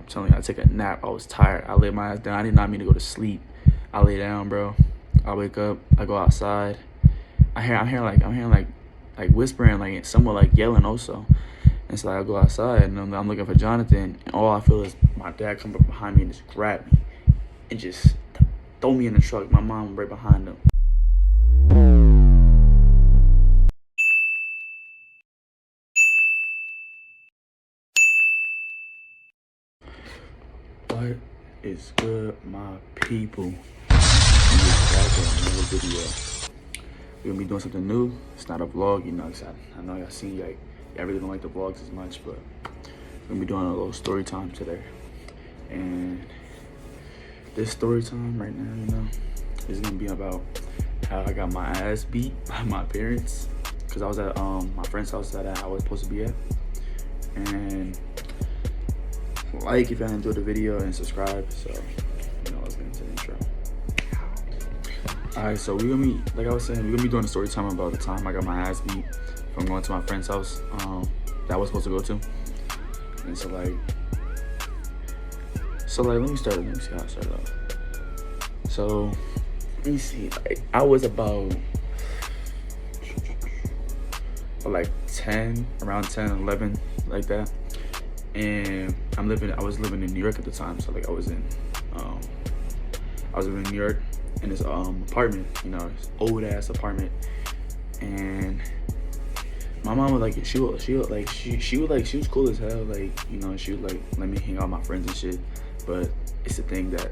telling you, I took a nap. I was tired. I laid my ass down. I did not mean to go to sleep. I lay down, bro. I wake up. I go outside. I'm hearing like whispering, like somewhat like yelling also. And so like, I go outside and I'm looking for Jonathan, and all I feel is my dad come up behind me and just grab me and just throw me in the truck. My mom right behind him. What is good, my people? We just back with another video. We're gonna be doing something new. It's not a vlog, you know. I know y'all see like y'all really don't like the vlogs as much, but we're gonna be doing a little story time today. And this story time right now, you know, is gonna be about how I got my ass beat by my parents because I was at my friend's house that I was supposed to be at. And like if y'all enjoyed the video and subscribe. So you know, let's get into the intro. Alright, so we're gonna be, like I was saying, we're gonna be doing a story time about the time I got my ass beat from going to my friend's house that I was supposed to go to. And so like let me see how I started off. So let me see, like I was about like 10, around 10, 11, like that. And I was living in New York at the time, so like I was living in New York in this apartment, you know, this old ass apartment. And my mom was like, she was cool as hell, like, you know, she would like let me hang out with my friends and shit. But it's the thing that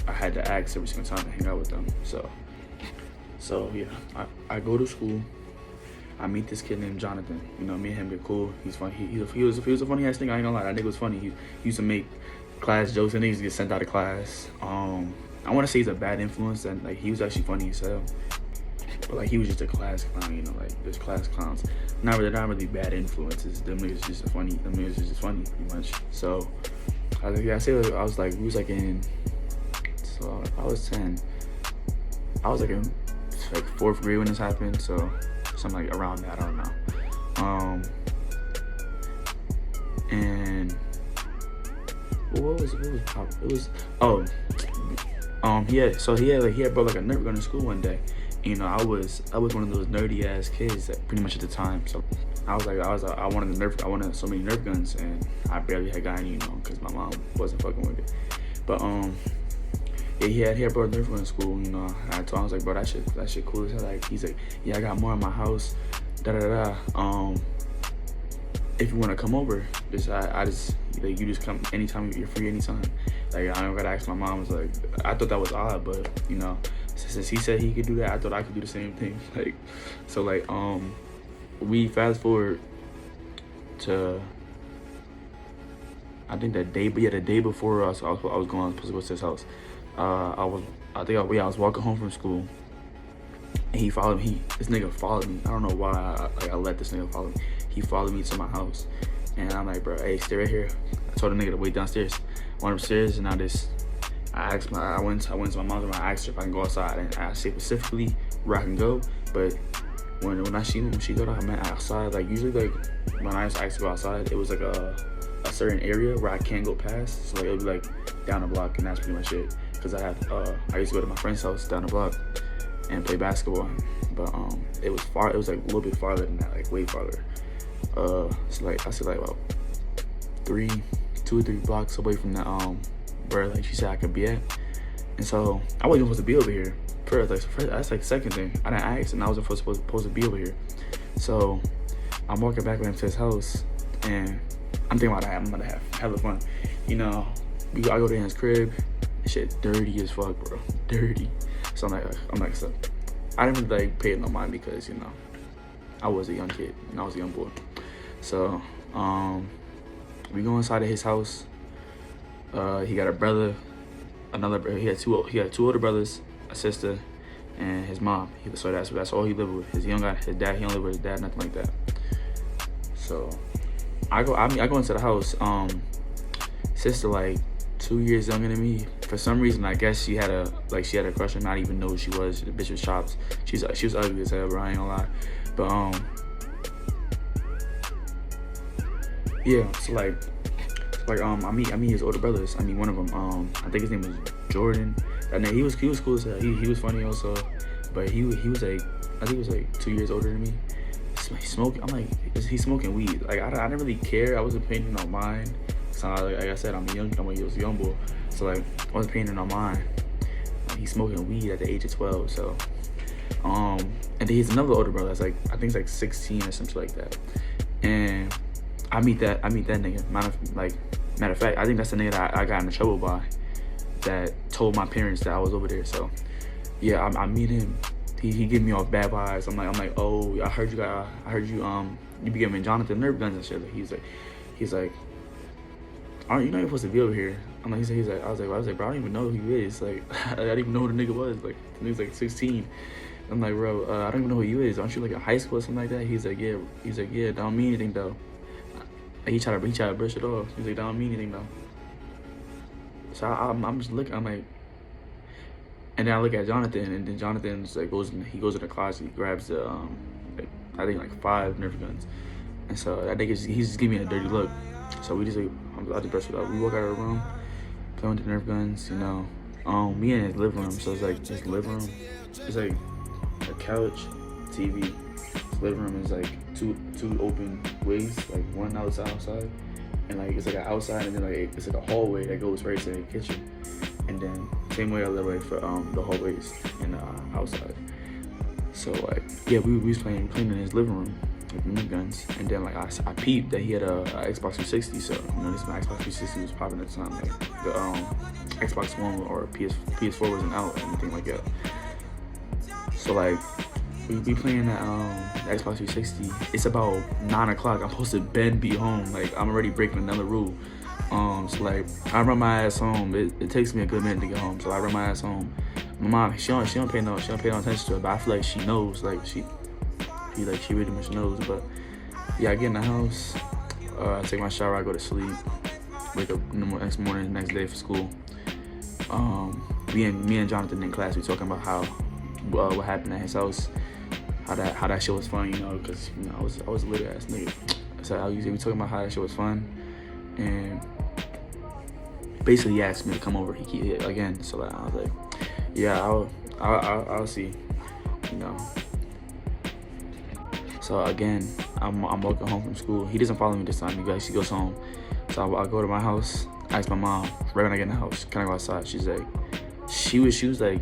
I had to ask every single time to hang out with them. So yeah, I go to school. I meet this kid named Jonathan. You know, me and him get cool. He's funny. He was a funny ass thing. I ain't gonna lie. That nigga was funny. He used to make class jokes and niggas get sent out of class. I want to say he's a bad influence, and like he was actually funny as hell. But like he was just a class clown. You know, like there's class clowns. Not really bad influences. Them niggas just funny. Them niggas just funny pretty much. So I was in. I was like in like 4th grade when this happened. So something like around that, I don't know. And what was pop? It was he had brought like a Nerf gun to school one day. You know, I was one of those nerdy ass kids that pretty much at the time. So I wanted so many Nerf guns, and I barely had gotten, you know, because my mom wasn't fucking with it. But yeah, he had brought a Nerf gun to school, you know. I told him, I was like, bro, that shit cool as hell. Like, he's like, yeah, I got more in my house. If you want to come over, you just come anytime. You're free anytime. Like, I don't gotta ask my mom. I was like, I thought that was odd, but you know, since he said he could do that, I thought I could do the same thing. Like, so like, we fast forward to, I think the day before I was supposed to go to his house. I was walking home from school, and he followed me. This nigga followed me. I don't know why I let this nigga follow me. He followed me to my house, and I'm like, bro, hey, stay right here. I told the nigga to wait downstairs. I went upstairs, and I went to my mom's room. I asked her if I can go outside, and I say specifically where I can go. But when she thought I meant outside, like usually like when I used to go outside, it was like a certain area where I can't go past. So like it would be like down the block, and that's pretty much it. Cause I used to go to my friend's house down the block and play basketball, but it was far. It was like a little bit farther than that, like way farther. So like I said, like about 2 or 3 blocks away from the where like she said I could be at. And so I wasn't supposed to be over here. That's like the second thing. I didn't ask, and I wasn't supposed to be over here. So I'm walking back with him to his house, and I'm thinking about that. I'm gonna have hella fun, you know. I go to his crib. Shit dirty as fuck, bro. Dirty. So I'm like, so I didn't really like pay it no mind because, you know, I was a young kid and I was a young boy. So we go inside of his house. He got a brother, he had two older brothers, a sister, and his mom. So that's all he lived with. His dad, he don't live with his dad, nothing like that. So I go into the house. Sister like 2 years younger than me. For some reason, I guess she had a crush on me. I didn't even know who she was. The bitch was chops. She was ugly as hell, bro. I ain't gonna lie. But yeah. So like Like I meet his older brothers. I meet one of them. I think his name was Jordan. That name, he was cool as hell. He was funny also, but he was like, I think he was like 2 years older than me. He's smoking. I'm like, he's smoking weed. Like I didn't really care. I wasn't paying no mind. So like I said, I'm a young boy. So like I wasn't paying no mind. He's smoking weed at the age of 12. So and then he's another older brother that's like, I think it's like 16 or something like that. And I meet that nigga. Matter of fact, I think that's the nigga that I got into trouble by, that told my parents that I was over there. So yeah, I meet him. He gave me off bad vibes. I'm like, oh, I heard you be giving Jonathan Nerf guns and shit. He's like, aren't you not even supposed to be over here? I'm like, I was like, bro, I don't even know who he is. Like, I didn't even know who the nigga was. Like, the nigga's like 16. I'm like, bro, I don't even know who you is. Aren't you like in high school or something like that? He's like, yeah, don't mean anything though. He tried to brush it off. He's like, don't mean anything though. So I'm just looking. I'm like, and then I look at Jonathan, and then Jonathan's like goes in the closet. He grabs the like, I think like 5 Nerf guns, and so that nigga he's just giving me a dirty look. So we just like, I just brush it up. We walk out of the room, play with the Nerf guns, you know. Me in his living room. So it's like his living room. It's like a couch, TV. His living room is like two open ways, like one outside, and like it's like an outside, and then like it's like a hallway that goes right to the kitchen, and then same way a little way for the hallways and outside. So like yeah, we was playing in his living room with Nerf guns, and then like I peeped that he had a Xbox 360. So you know, this Xbox 360 was popping at the time. Like the Xbox One or PS4 wasn't out or anything like that. So like we be playing that Xbox 360. It's about 9 o'clock. I'm supposed to be home. Like I'm already breaking another rule. So like I run my ass home. It takes me a good minute to get home. So I run my ass home. My mom, she don't pay no attention to it, but I feel like she knows. Like she really much knows. But yeah, I get in the house. I take my shower. I go to sleep. Wake up in the next day for school. Me and Jonathan in class, we talking about how what happened at his house. How that shit was fun, you know, because you know I was a little ass nigga. So we talking about how that shit was fun, and basically he asked me to come over again. So like, I was like, yeah, I'll see, you know. So again, I'm walking home from school. He doesn't follow me this time. He actually goes home. So I go to my house. I ask my mom right when I get in the house, can I go outside? She's like, she was like.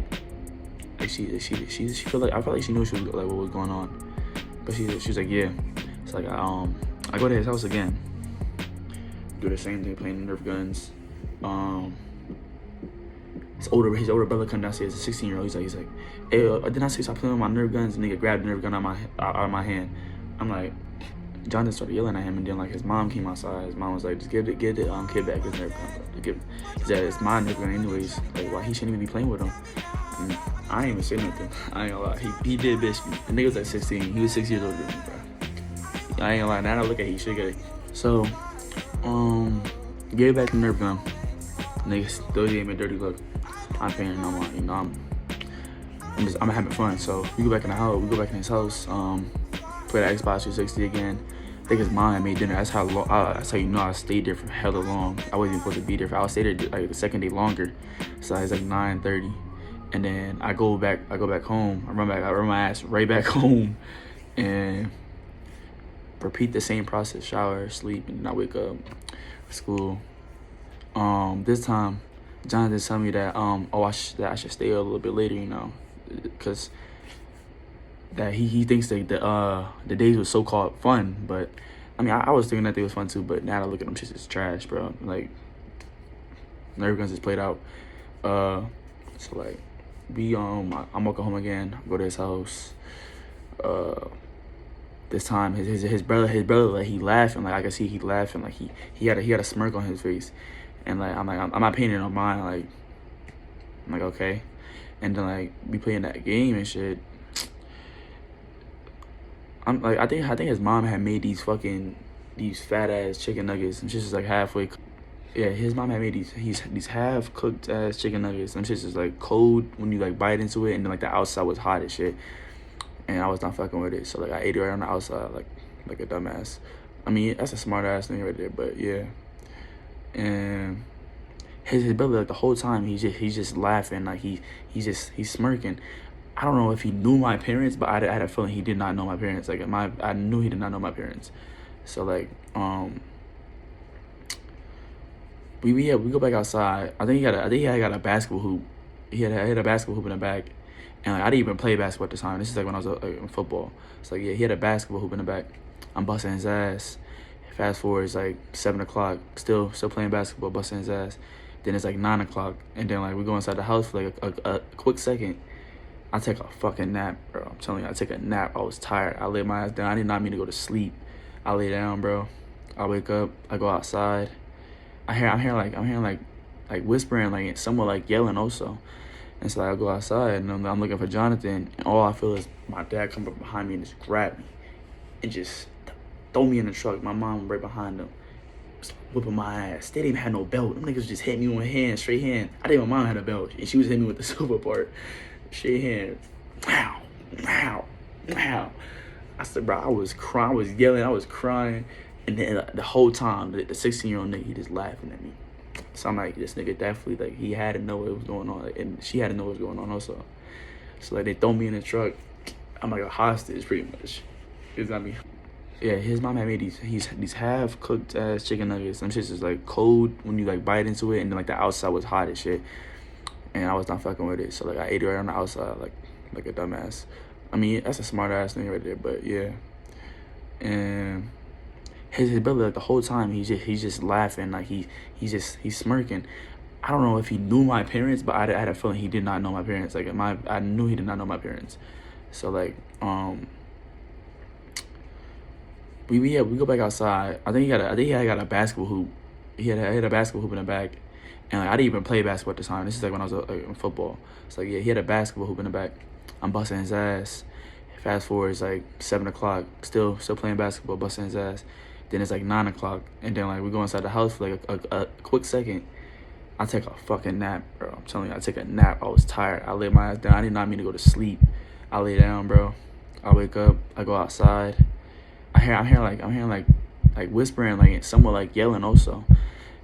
She felt like I felt like she knew like what was going on, but she was like, yeah. It's like I go to his house again, do the same thing, playing Nerf guns. His older brother come downstairs, a 16-year-old. He's like, hey, didn't I say stop playing with my Nerf guns? And nigga grabbed the Nerf gun out of my hand. I'm like, Jonathan started yelling at him, and then like his mom came outside. His mom was like, just give the kid back his Nerf gun. He said it's my Nerf gun anyways. Like why he shouldn't even be playing with him. And I ain't even say nothing. I ain't gonna lie. He did bitch me. The nigga was like 16. He was 6 years older than me, bro. I ain't gonna lie. Now I look at he should get it. So, gave back the Nerf gun. Nigga still gave me a dirty look. I'm paying no more. You know, I'm having fun. So we go back in the house. We go back in his house. Play the Xbox 360 again. I think his mom had made dinner. That's how you know I stayed there for hella long. I wasn't even supposed to be there. I stayed there like the second day longer. So it's like 9:30. And then I go back home. I run my ass right back home, and repeat the same process: shower, sleep, and then I wake up for school. This time, Jonathan told me that I should stay a little bit later, you know, because that he thinks that the days was so-called fun, but I mean I was thinking that they was fun too. But now I look at them, shit is trash, bro. Like Nerf guns is played out. So like. I'm walking home again. I go to his house. This time his brother, like he laughing. Like I can see he laughing. Like he had a smirk on his face, and like I'm not paying it on mine. Like I'm like okay, and then like we playing that game and shit. I'm like I think his mom had made these fat ass chicken nuggets, and she's just like halfway. Yeah, his mom had made these half cooked ass chicken nuggets. And shit's just like cold when you like bite into it, and then like the outside was hot as shit. And I was not fucking with it, so like I ate it right on the outside like a dumbass. I mean that's a smart ass thing right there, but yeah. and his brother, like, the whole time he's just laughing, like he's smirking. I don't know if he knew my parents, but I had a feeling he did not know my parents. Like, I knew he did not know my parents. So, like, we go back outside. I think he had got a basketball hoop. He had a basketball hoop in the back, and, like, I didn't even play basketball at the time. This is like when I was in football. So, like, yeah, he had a basketball hoop in the back. I'm busting his ass. Fast forward, it's like 7 o'clock. Still playing basketball, busting his ass. Then it's like 9 o'clock, and then, like, we go inside the house for like a quick second. I take a fucking nap, bro. I'm telling you, I take a nap. I was tired. I laid my ass down. I did not mean to go to sleep. I lay down, bro. I wake up. I go outside. I'm hearing like whispering, like someone like yelling also. And so, like, I go outside and I'm looking for Jonathan, and all I feel is my dad come up behind me and just grab me and just throw me in the truck. My mom right behind him, just whipping my ass. They didn't even have no belt. Them niggas just hit me on hand, straight hand. I didn't even my mom had a belt, and she was hitting me with the silver part. Straight hand. Wow, wow, wow. I said, bro, I was crying, I was yelling, I was crying. And then the whole time, the 16-year-old nigga, he just laughing at me. So I'm like, this nigga definitely, like, he had to know what was going on. And she had to know what was going on also. So, like, they throw me in the truck. I'm like a hostage, pretty much. It's not me. Yeah, his mom had made these half-cooked ass chicken nuggets. Some shit's just, like, cold when you, like, bite into it. And then, like, the outside was hot as shit. And I was not fucking with it. So, like, I ate it right on the outside, like a dumbass. I mean, that's a smart ass thing right there, but yeah. And his brother, like, the whole time he's just laughing, like he's smirking. I don't know if he knew my parents, but I had a feeling he did not know my parents. Like, I knew he did not know my parents. So, like, we go back outside. I think he had got a basketball hoop. He had a basketball hoop in the back, and, like, I didn't even play basketball at the time. This is like when I was in football. So, like, yeah, he had a basketball hoop in the back. I'm busting his ass. Fast forward, it's like 7 o'clock. Still playing basketball, busting his ass. Then it's like 9 o'clock, and then, like, we go inside the house for like a quick second. I take a fucking nap, bro. I'm telling you, I take a nap. I was tired. I laid my ass down. I did not mean to go to sleep. I lay down, bro. I wake up. I go outside. I'm hearing like whispering, like someone like yelling also.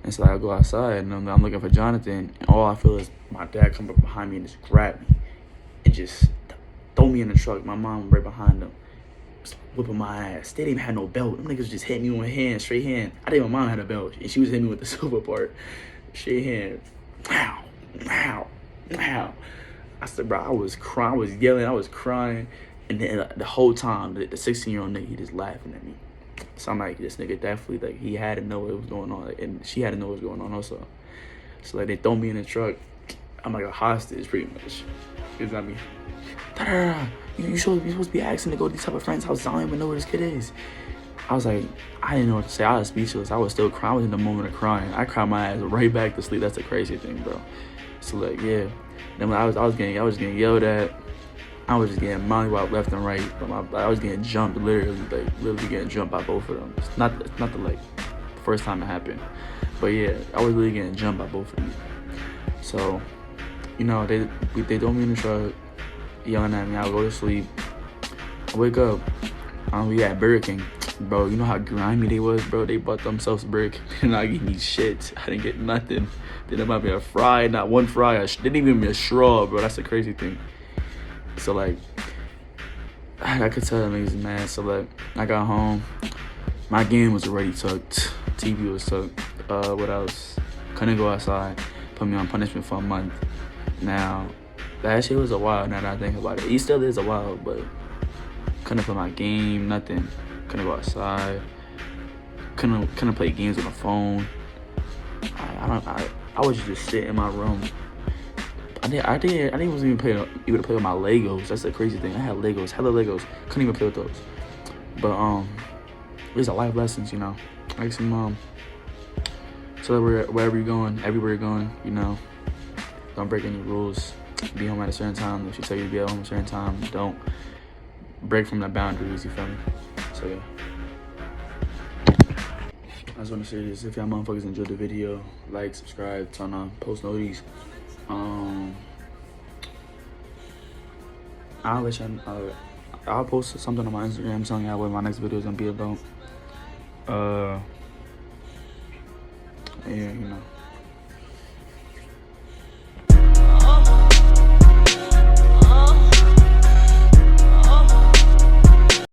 And so, like, I go outside and I'm looking for Jonathan, and all I feel is my dad come up behind me and just grab me and just throw me in the truck. My mom right behind him, just whipping my ass. They didn't even have no belt. Them niggas just hit me on hand, straight hand. I didn't even my mom had a belt, and she was hitting me with the silver part. Straight hand. Wow, wow, wow. I said, bro, I was crying, I was yelling, I was crying. And then the whole time, the 16-year-old nigga, he just laughing at me. So I'm like, this nigga definitely, like, he had to know what was going on. And she had to know what was going on also. So, like, they throw me in the truck. I'm like a hostage, pretty much. It's not me. You're supposed to be asking to go to these type of friends' houses. I don't even know where this kid is. I was like, I didn't know what to say. I was speechless. I was still crying. I was in the moment of crying. I cried my ass right back to sleep. That's the crazy thing, bro. So, like, yeah. Then when I was getting yelled at. I was just getting mollywopped left and right. I was getting jumped, literally getting jumped by both of them. It's not the, like, first time it happened, but yeah, I was really getting jumped by both of them. So, you know, they throw me in the truck, yelling at me. I go to sleep. I wake up. We at Burger King, bro. You know how grimy they was, bro. They bought themselves Burger King and I gave me shit. I didn't get nothing. Then there might be a fry, not one fry. They didn't even give me a straw, bro. That's the crazy thing. So, like, I could tell them niggas mad. So, like, I got home. My game was already tucked. TV was tucked. What else? Couldn't go outside. Put me on punishment for a month. Now, that shit was a while now that I think about it. It still is a while, but couldn't play my game, nothing. Couldn't go outside. Couldn't play games on the phone. I was just sit in my room. I didn't even play with my Legos. That's the crazy thing. I had Legos, hella Legos. Couldn't even play with those. But these are life lessons, you know. Like some so wherever you're going, everywhere you're going, you know, don't break any rules. Be home at a certain time. If she tell you to be at home at a certain time, don't break from the boundaries. You feel me? So yeah. I just want to say this: if y'all motherfuckers enjoyed the video, like, subscribe, turn on post notifications. I'll let y'all. I'll post something on my Instagram telling y'all what my next video is gonna be about. Yeah, you know.